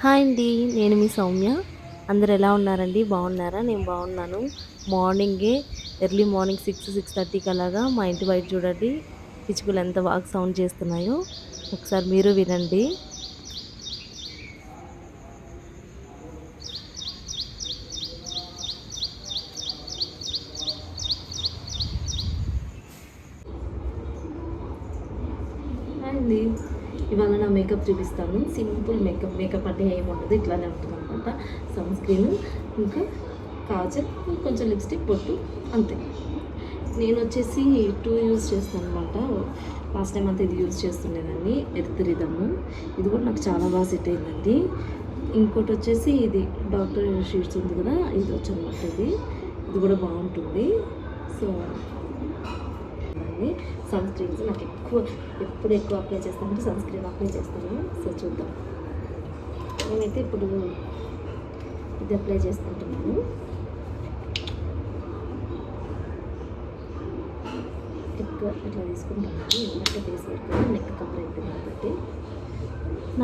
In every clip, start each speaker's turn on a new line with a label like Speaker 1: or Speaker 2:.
Speaker 1: Hi అండి. నేను మీ సౌమ్య. అందరూ ఎలా ఉన్నారండి? బాగున్నారా? నేను బాగున్నాను. మార్నింగే ఎర్లీ మార్నింగ్ 6:30కి అలాగా మా ఇంటి బయట చూడండి పిచ్చుకలు ఎంత బాగా సౌండ్ చేస్తున్నాయో. ఒకసారి మీరు వినండి. హాయ్ అండి. ఇవాళ నా మేకప్ చూపిస్తాను. సింపుల్ మేకప్ అంటే ఏమి ఉండదు, ఇట్లానే ఉంటుంది అనమాట. సన్ స్క్రీన్, ఇంకా కాజల్, కొంచెం లిప్స్టిక్, బొట్టు, అంతే. నేను వచ్చేసి 2 యూజ్ చేస్తాను అనమాట. లాస్ట్ టైం అంతా ఇది యూజ్ చేస్తుండేదాన్ని, ఎర్త్ రిథమ్. ఇది కూడా నాకు చాలా బాగా సెట్ అయిందండి. ఇంకోటి వచ్చేసి ఇది డాక్టర్ షీట్స్ ఉంది కదా, ఇది వచ్చనమాట. ఇది కూడా బాగుంటుంది. సో సన్ స్క్రీన్స్ నాకు ఎప్పుడు ఎక్కువ అప్లై చేస్తానంటే సన్ స్క్రీన్ అప్లై చేస్తాను. సో చూద్దాం. నేనైతే ఇప్పుడు ఇది అప్లై చేసుకుంటున్నాను. ఎక్కువ ఇట్లా తీసుకుంటాను, ఎందుకంటే ఫేస్ వర్క్ నెక్ కవర్ అయిపోయింది కాబట్టి.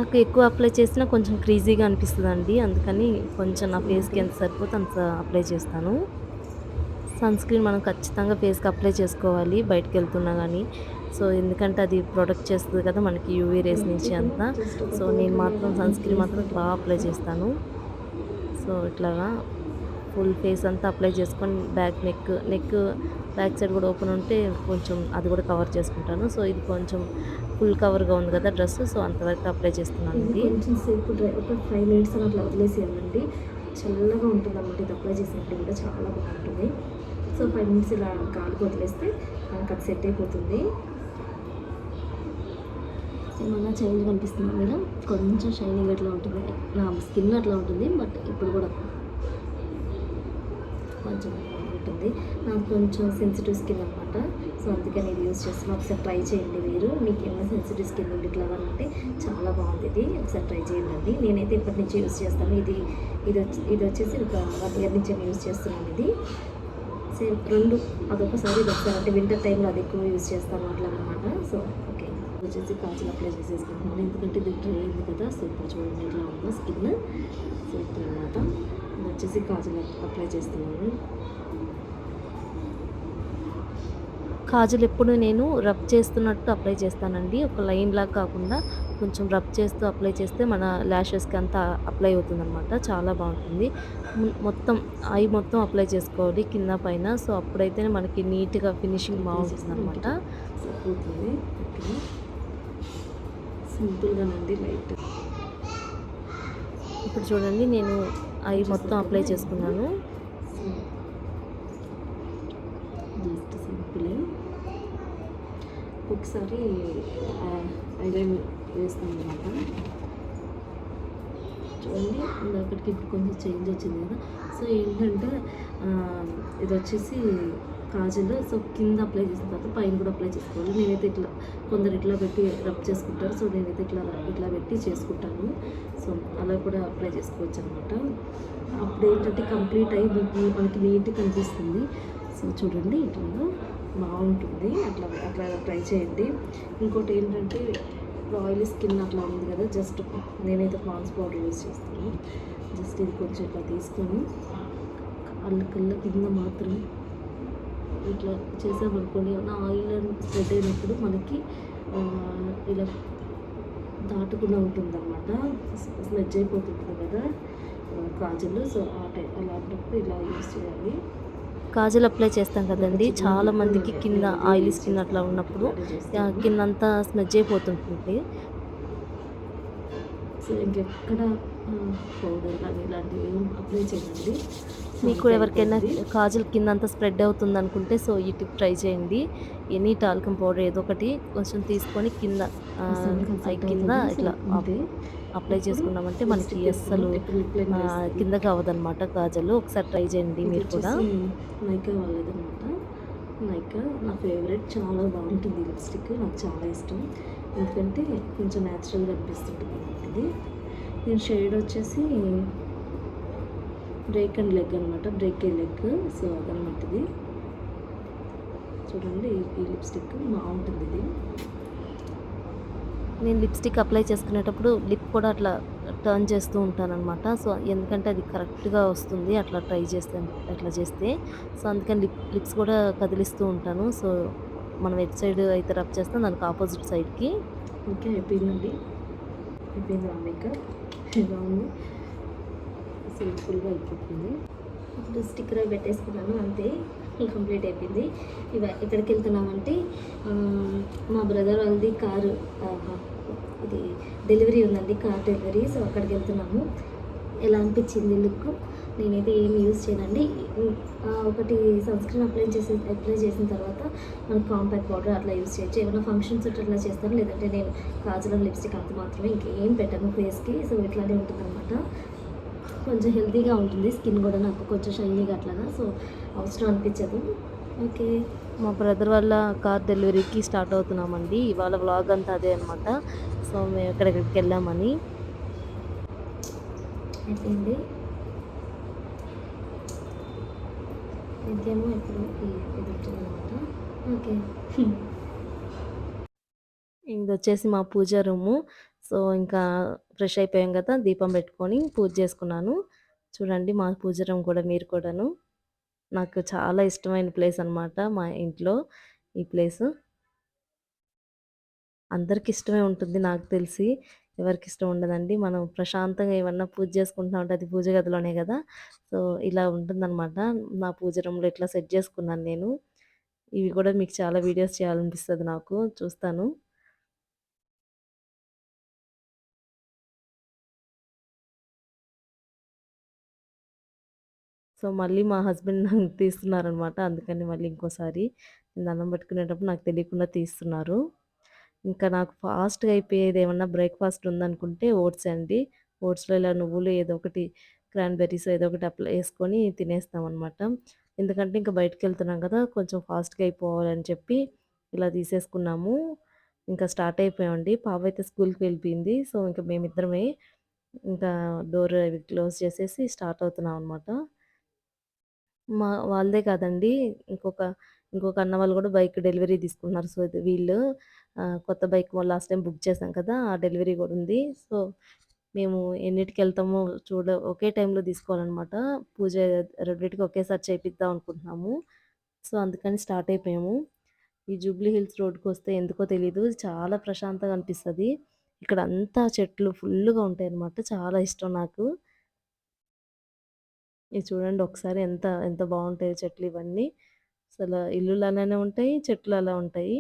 Speaker 1: నాకు ఎక్కువ అప్లై చేసినా కొంచెం క్రీజీగా అనిపిస్తుందండి, అందుకని కొంచెం నా ఫేస్కి ఎంత సరిపోతే అంత అప్లై చేస్తాను. సన్ స్క్రీన్ మనం ఖచ్చితంగా ఫేస్కి అప్లై చేసుకోవాలి బయటకు వెళ్తున్నా కానీ. సో ఎందుకంటే అది ప్రొటెక్ట్ చేస్తుంది కదా మనకి యూవీ రేస్ నుంచి అంతా. సో నేను మాత్రం సన్ స్క్రీన్ మాత్రం బాగా అప్లై చేస్తాను. సో ఇట్లాగా ఫుల్ ఫేస్ అంతా అప్లై చేసుకొని నెక్ బ్యాక్ సైడ్ కూడా ఓపెన్ ఉంటే కొంచెం అది కూడా కవర్ చేసుకుంటాను. సో ఇది కొంచెం ఫుల్ కవర్గా ఉంది కదా డ్రెస్, సో అంతవరకు అప్లై చేస్తున్నాను. ఇది కొంచెం సేపు ఒక 5 మినిట్స్ అట్లా వదిలేసేయాలండి. చల్లగా ఉంటుంది అన్నమాట. ఇది అప్లై చేసినప్పుడు కూడా చాలా బాగుంటుంది. సో 5 మినిట్స్ ఇలా గాలికి వదిలేస్తే మనకు అది సెట్ అయిపోతుంది. ఏమన్నా చేంజ్ కనిపిస్తుంది కదా, కొంచెం షైనింగ్ అట్లా ఉంటుంది, నా స్కిన్ అట్లా ఉంటుంది. బట్ ఇప్పుడు కూడా కొంచెం ఉంటుంది. నాకు కొంచెం సెన్సిటివ్ స్కిన్ అనమాట. సో అందుకని ఇది యూజ్ చేస్తున్నాను. ఒకసారి ట్రై చేయండి మీరు. మీకు ఏమైనా సెన్సిటివ్ స్కిన్ ఉండి ఇట్లా అంటే చాలా బాగుంది ఇది. ఒకసారి ట్రై చేయండి. నేనైతే ఇప్పటి నుంచి యూజ్ చేస్తాను. ఇది వచ్చేసి ఒక 1 ఇయర్ నుంచి యూజ్ చేస్తున్నాను. ఇది సేమ్ రెండు, అదొకసారి ఇది ఒకసారి, అంటే వింటర్ టైంలో అది ఎక్కువ యూజ్ చేస్తాను అట్లా అనమాట. సో ఓకే, వచ్చేసి కాజల్ అప్లై చేసేసుకుంటున్నాను, ఎందుకంటే ఇది డ్రై అయింది కదా. సో ఇప్పుడు చూడండి ఎట్లా ఉందో స్కిన్. సో ఇప్పుడు అనమాట ఇది వచ్చేసి కాజల్ అప్లై చేస్తున్నాను. కాజల్ ఎప్పుడు నేను రబ్ చేస్తున్నట్టు అప్లై చేస్తానండి, ఒక లైన్ లాగా కాకుండా కొంచెం రబ్ చేస్తూ అప్లై చేస్తే మన ల్యాషెస్కి అంతా అప్లై అవుతుందన్నమాట. చాలా బాగుంటుంది. మొత్తం మొత్తం అప్లై చేసుకోవాలి కింద పైన. సో అప్పుడైతేనే మనకి నీట్గా ఫినిషింగ్ బాగుంటుంది అనమాట. సరిపోతుంది. ఓకే, సింపుల్గానండి, లైట్. ఇప్పుడు చూడండి నేను మొత్తం అప్లై చేసుకున్నాను. Just simple. ఒకసారి ఐలైన్ వేస్తాను అనమాట. చూడండి ఇందాకటికి ఇప్పుడు కొంచెం చేంజ్ వచ్చింది కదా. సో ఏంటంటే ఇది వచ్చేసి కాజల్. సో కింద అప్లై చేసిన తర్వాత పైన కూడా అప్లై చేసుకోవాలి. నేనైతే ఇట్లా, కొందరు ఇట్లా పెట్టి రబ్ చేసుకుంటారు. సో నేనైతే ఇట్లా పెట్టి చేసుకుంటాను. సో అలా కూడా అప్లై చేసుకోవచ్చు అనమాట. అప్పుడు ఏంటంటే కంప్లీట్ అయ్యి మనకి నీట్గా కనిపిస్తుంది. సో చూడండి ఇట్లా బాగుంటుంది. అట్లా ట్రై చేయండి. ఇంకోటి ఏంటంటే ఆయిలీ స్కిన్ అట్లా ఉంది కదా, జస్ట్ నేనైతే పాన్స్ పౌడర్ యూజ్ చేస్తాను. జస్ట్ ఇది కొంచెం ఇట్లా తీసుకొని కళ్ళ కింద మాత్రం ఇట్లా చేసామనుకోండి, నా ఆయిల్ స్ప్రెడ్ అయినప్పుడు మనకి ఇలా దాటకుండా ఉంటుంది అన్నమాట. స్మెజ్ అయిపోతుంది కదా కాజల్. సో అలాంటప్పుడు ఇలా యూజ్ చేయాలి. కాజల్ అప్లై చేస్తాం కదండి, చాలా మందికి కింద ఆయిలీ స్కిన్ అట్లా ఉన్నప్పుడు కిందంతా స్మెజ్ అయిపోతుంటుంది. సో ఇంకెక్కడ పౌడర్ కానీ ఇలాంటివి ఏం అప్లై చేయండి. మీకు ఎవరికైనా కాజల్ కింద అంతా స్ప్రెడ్ అవుతుంది అనుకుంటే సో ఈ టిప్ ట్రై చేయండి. ఎనీ టాల్కమ్ పౌడర్ ఏదో ఒకటి కొంచెం తీసుకొని కింద ఇట్లా అప్లై చేసుకున్నామంటే మనకి అస్సలు కిందకి అవ్వదన్నమాట కాజల్. ఒకసారి ట్రై చేయండి మీరు కూడా. నైకా వాళ్ళదన్నమాట. నైకా నా ఫేవరెట్, చాలా బాగుంటుంది లిప్స్టిక్, నాకు చాలా ఇష్టం. ఎందుకంటే కొంచెం న్యాచురల్గా అనిపిస్తుంటుంది ఇది. నేను షేడ్ వచ్చేసి బ్రేక్ అండ్ లెగ్ అనమాట, బ్రేక్ ఏ లెగ్. సో అదనమాట ఇది. చూడండి ఈ లిప్స్టిక్ బాగుంటుంది. ఇది నేను లిప్‌స్టిక్ అప్లై చేసుకునేటప్పుడు లిప్ కూడా అట్లా టర్న్ చేస్తూ ఉంటాననమాట. సో, ఎందుకంటే అది కరెక్ట్‌గా వస్తుంది అట్లా ట్రై చేస్తే అట్లా చేస్తే. సో, అందుకని లిప్స్ కూడా కదిలిస్తూ ఉంటాను. సో, మనం ఎటు సైడ్ అయితే రబ్ చేస్తాం దానికి ఆపోజిట్ సైడ్‌కి. ఓకే. అయిపోయిందండి. అయిపోయింది నా మేకప్. ఇలా ఉంది. సింపుల్‌గా అయిపోతుంది. ఇప్పుడు స్టిక్కర్ అవి పెట్టేసుకున్నాను అంతే. కంప్లీట్ అయిపోయింది. ఎక్కడికెళ్తున్నామంటే మా బ్రదర్ వాళ్ళది కారు ఇది డెలివరీ ఉందండి. Car delivery. సో, అక్కడికెళ్తున్నాము. ఎలా అనిపించింది లుక్? నేనైతే ఏమి యూజ్ చేయనండి. ఒకటి సన్‌స్క్రీన్ అప్లై చేసిన తర్వాత మనకి కాంపాక్ట్ పౌడర్ అట్లా యూజ్ చేయొచ్చు. ఏమైనా ఫంక్షన్స్ ఉంటే అట్లా చేస్తాను. లేదంటే నేను కాజల్, లిప్‌స్టిక్ అంత మాత్రమే ఇంకేం పెట్టను ఫేస్‌కి. సో, ఇట్లానే ఉంటుందనమాట. కొంచెం హెల్తీగా ఉంటుంది స్కిన్ కూడా నాకు కొంచెం షైనీగా అట్లాగా. సో, అవసరం అనిపించదు. ఓకే. మా బ్రదర్ వాళ్ళ కార్ డెలివరీకి స్టార్ట్ అవుతున్నామండి. ఇవాళ వ్లాగ్ అంతా అదే అనమాట. సో, మేము ఎక్కడెక్కడికెళ్ళామని. అయిపోయింది. ఇంకేమో ఇప్పుడు ఎదుగుతుందనమాట. ఓకే. ఇదొచ్చేసి మా పూజ రూము. సో, ఇంకా ఫ్రెష్ అయిపోయాం గదా! దీపం పెట్టుకొని పూజ చేసుకున్నాను. చూడండి మా పూజ రూమ్ కూడా మీరు కూడాను. నాకు చాలా ఇష్టమైన ప్లేస్ అనమాట మా ఇంట్లో ఈ ప్లేసు. అందరికి ఇష్టమే ఉంటుంది నాకు తెలిసి. ఎవరికిష్టం ఉండదండి. మనం ప్రశాంతంగా ఏమన్నా పూజ చేసుకుంటున్నామంటే అది పూజ గదిలోనే గదా! సో, ఇలా ఉంటుందనమాట. నా పూజ రూమ్‌లో ఇట్లా సెట్ చేసుకున్నాను నేను. ఇవి కూడా మీకు చాలా వీడియోస్ చేయాలనిపిస్తది నాకు. చూస్తాను. సో, మళ్ళీ మా హస్బెండ్ నన్ను తీస్తున్నారనమాట. అందుకని మళ్ళీ ఇంకోసారి నేను దండం పెట్టుకునేటప్పుడు నాకు తెలియకుండా తీస్తున్నారు. ఇంకా నాకు ఫాస్ట్‌గా అయిపోయేదేమన్నా బ్రేక్‌ఫాస్ట్ ఉందనుకుంటే ఓట్సే అండి. ఓట్స్‌లో ఇలా నువ్వులు ఏదో ఒకటి క్రాన్‌బెర్రీస్ ఏదో ఒకటి ఏసుకొని తినేస్తామనమాట. ఎందుకంటే ఇంక బయటికెళ్తున్నాం కదా! కొంచెం ఫాస్ట్‌గా అయిపోవాలని చెప్పి ఇలా తీసేసుకున్నాము. ఇంకా స్టార్ట్ అయిపోయామండి. పాపైతే స్కూల్‌కి వెళ్ళిపోయింది. సో, ఇంక మేమిద్దరమే ఇంకా డోర్ అవి క్లోజ్ చేసేసి స్టార్ట్ అవుతున్నామనమాట. వాళ్ళదే కాదండి. ఇంకొక ఇంకొక అన్న వాళ్ళు గూడా బైక్ డెలివరీ తీసుకున్నారు. సో, ఇది వీళ్ళు కొత్త బైక్ లాస్ట్ టైమ్ బుక్ చేసాం కదా! ఆ డెలివరీ గూడా ఉంది. సో, మేము ఎన్నిటికెళ్తామో ఒకే టైంలో తీసుకోవాలనమాట. పూజ రెండిటికి ఒకేసారి చేపిద్దాం అనుకుంటున్నాము. సో, అందుకని స్టార్ట్ అయిపోయాము. ఈ జూబ్లీ హిల్స్ రోడ్‌కొస్తే ఎందుకో తెలీదు చాలా ప్రశాంతంగా అనిపిస్తది. ఇక్కడంతా చెట్లు ఫుల్లుగా ఉంటాయన్నమాట. చాలా ఇష్టం నాకు. ఇది చూడండి ఒకసారి ఎంత ఎంత బావుంటాయో చెట్లు ఇవన్నీ. అసలు ఇల్లులు అలానే ఉంటాయి. చెట్లు అలా ఉంటాయి.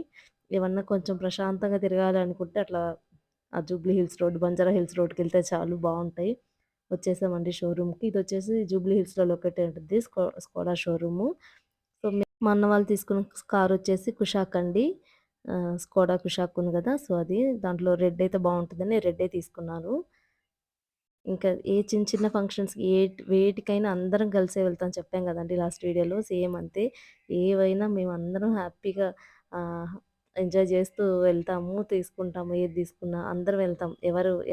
Speaker 1: ఏమన్నా కొంచెం ప్రశాంతంగా తిరగాలి అనుకుంటే అట్లా ఆ జూబ్లీ హిల్స్ రోడ్, బంజారా హిల్స్ రోడ్‌కెళ్తే చాలు బావుంటాయి. వచ్చేసామండి షోరూమ్‌కి. ఇదొచ్చేసి జూబ్లీ హిల్స్‌లో లొకేట్ అయి ఉంటది. Skoda showroom. సో, మా అన్న వాళ్ళు తీసుకున్న కారొచ్చేసి కుషాక్ అండి. స్కోడా కుషాక్ ఉంది గదా! సో, అది. దాంట్లో రెడ్ అయితే బావుంటదని రెడ్డే తీసుకున్నాను. ఇంకా ఏ చిన్న చిన్న ఫంక్షన్స్‌కి వేటికైనా అందరం కలిసే వెళ్తాం చెప్పాం గదండీ లాస్ట్ వీడియోలో. సేమ్ అంతే. ఏవైనా మేమందరం హ్యాపీగా ఆహ్, ఎంజాయ్ జేస్తూ వెళ్తాము, తీసుకుంటాము. ఏది తీసుకున్నా అందరం వెళ్తాం.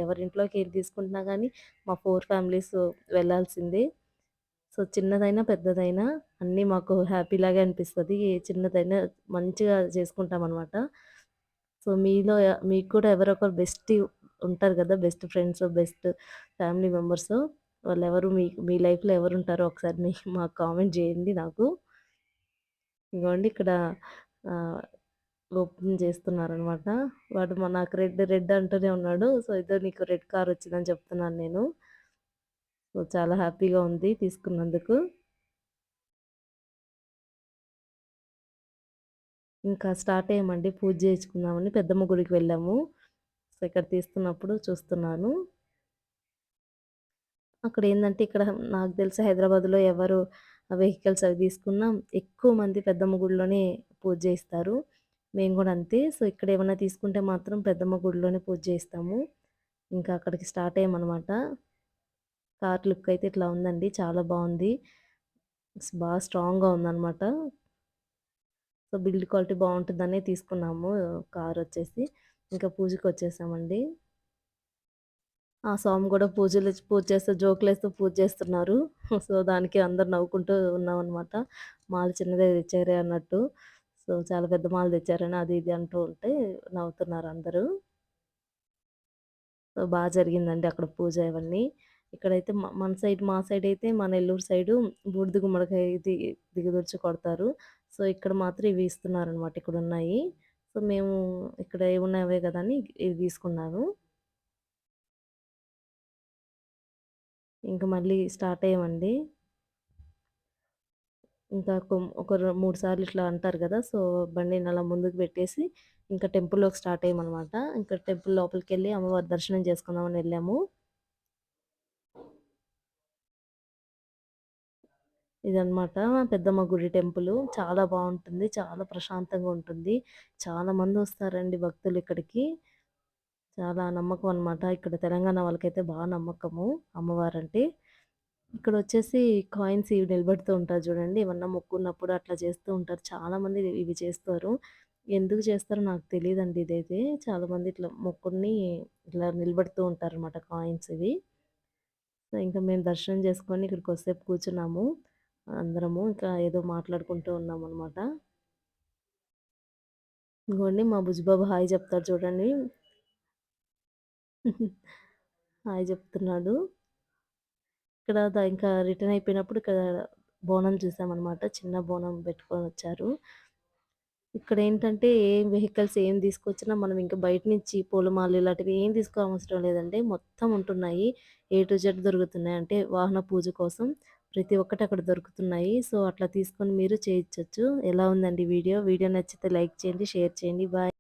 Speaker 1: ఎవరింట్లోకి ఏది తీసుకుంటున్నా గానీ మా 4 ఫ్యామిలీస్ వెళ్ళాల్సిందే. సో, చిన్నదైనా, పెద్దదైనా అన్నీ మాకు హ్యాపీలాగే అనిపిస్తది. ఏ చిన్నదైనా మంచిగా చేసుకుంటామనమాట. సో, మీకు కూడా ఎవరో ఒకరు ఉంటారు గదా! Best friends, best family members వాళ్ళెవరు మీ లైఫ్‌లో ఎవరుంటారో ఒకసారి మాకు కామెంట్ జేయండి నాకు. ఇగోండి ఇక్కడ ఆహ్, ఓపెన్ చేస్తున్నారనమాట. వాడు నాకు రెడ్ రెడ్ అంటూనే ఉన్నాడు. సో, ఇదో నీకు రెడ్ కార్ వచ్చిందని చెప్తున్నాను నేను. సో, చాలా హ్యాపీగా ఉంది తీసుకున్నందుకు. ఇంకా స్టార్ట్ అయ్యామండి. పూజ చేయించుకుందామని పెద్దమ్మ గుడికి వెళ్ళాము. సో, ఇక్కడ తీస్తున్నప్పుడు చూస్తున్నాను. అక్కడేందంటే ఇక్కడ నాకు తెలిసి హైదరాబాద్‌లో ఎవరు వెహికల్స్ అవి తీసుకున్నా ఎక్కువ మంది పెద్దమ్మ గుడిలోనే పూజ చేయిస్తారు. మేము గూడా అంతే. సో, ఇక్కడేమన్నా తీసుకుంటే మాత్రం పెద్దమ్మ గుడిలోనే పూజ చేయిస్తాము. ఇంకా అక్కడికి స్టార్ట్ అయ్యామనమాట. కార్ లుక్ అయితే ఇట్లా ఉందండి. చాలా బావుంది. స్ట్రాంగ్‌గా ఉందనమాట. సో, బిల్డ్ క్వాలిటీ బావుంటుందనే తీసుకున్నాము కారొచ్చేసి. ఇంకా పూజకొచ్చేసామండి. ఆ స్వామి గూడా పూజ చేస్తూ జోకులేస్తూ పూజ చేస్తున్నారు. సో, దానికి అందరూ నవ్వుకుంటూ ఉన్నామనమాట. మాల చిన్నదే తెచ్చారే అన్నట్టు. సో, చాలా పెద్ద మాల తెచ్చారని అది ఇది అంటూ ఉంటే నవ్వుతున్నారు అందరూ. సో, జరిగిందండి అక్కడ పూజ ఇవన్నీ. ఇక్కడైతే మన సైడ్ మా సైడయితే మా నెల్లూరు సైడు బూడిద గుమ్మడికాయ దిగదుర్చి కొడతారు. సో, ఇక్కడ మాత్రం ఇవి ఇస్తున్నారనమాట ఇక్కడున్నాయి. సో, మేము ఇక్కడ ఏవున్నాయి అవే గదా! అని ఇవి తీసుకున్నాను. ఇంక మళ్ళీ స్టార్ట్ అయ్యామండి. ఇంకా ఒక 3 సార్లు ఇట్లా అంటారు గదా! సో, బండిని అలా ముందుకు పెట్టేసి ఇంకా టెంపుల్‌లోకి స్టార్ట్ అయ్యామనమాట. ఇంకా టెంపుల్ లోపలికెళ్ళి అమ్మవారి దర్శనం చేసుకుందామని ఎళ్ళాము. ఇదనమాట పెద్దమ్మ గుడి టెంపులు. చాలా బావుంటుంది. చాలా ప్రశాంతంగా ఉంటుంది. చాలా మందొస్తారండి భక్తులు ఇక్కడికి. చాలా నమ్మకం అనమాట. ఇక్కడ తెలంగాణ వాళ్ళకైతే నమ్మకము అమ్మవారంటే. ఇక్కడొచ్చేసి కాయిన్స్ ఇవి నిలబెడుతూ ఉంటారు చూడండి. ఏమన్నా మొక్కున్నప్పుడు అట్లా చేస్తూ ఉంటారు. చాలామంది ఇవి చేస్తారు. ఎందుకు చేస్తారో నాకు తెలీదండి ఇదైతే. చాలామంది ఇట్లా మొక్కుని ఇట్లా నిలబెడుతూ ఉంటారనమాట కాయిన్స్ ఇవి. సో, ఇంకా మేము దర్శనం చేసుకొని ఇక్కడ కొద్దిసేపు కూర్చున్నాము. అందరము. ఇంకా ఏదో మాట్లాడుకుంటూ ఉన్నామనమాట. ఇంగోండి మా బుజ్జిబాబు హాయ్ చెప్తాడు చూడండి. హాయ్ చెప్తున్నాడు. ఇక్కడ ఇంకా రిటర్న్ అయిపోయినప్పుడు ఇక్కడ బోనం చూసామనమాట. చిన్న బోనం పెట్టుకొనొచ్చారు. ఇక్కడేంటంటే వెహికల్స్ ఏం తీసుకొచ్చినా మనం ఇంక బయట నుంచి పూలమాలలు ఇలాంటివి ఏం తీసుకోవసరం లేదండి. మొత్తం ఉంటున్నాయి. ఏ టు జెడ్ దొరుకుతున్నాయి. అంటే వాహన పూజ కోసం ప్రతి ఒక్కటి అక్కడ దొరుకుతున్నాయి. సో, అట్లా తీసుకొని మీరు చేయించొచ్చు. ఎలా ఉందండి వీడియో? వీడియో నచ్చితే లైక్ చేయండి, షేర్ చేయండి. బాయ్.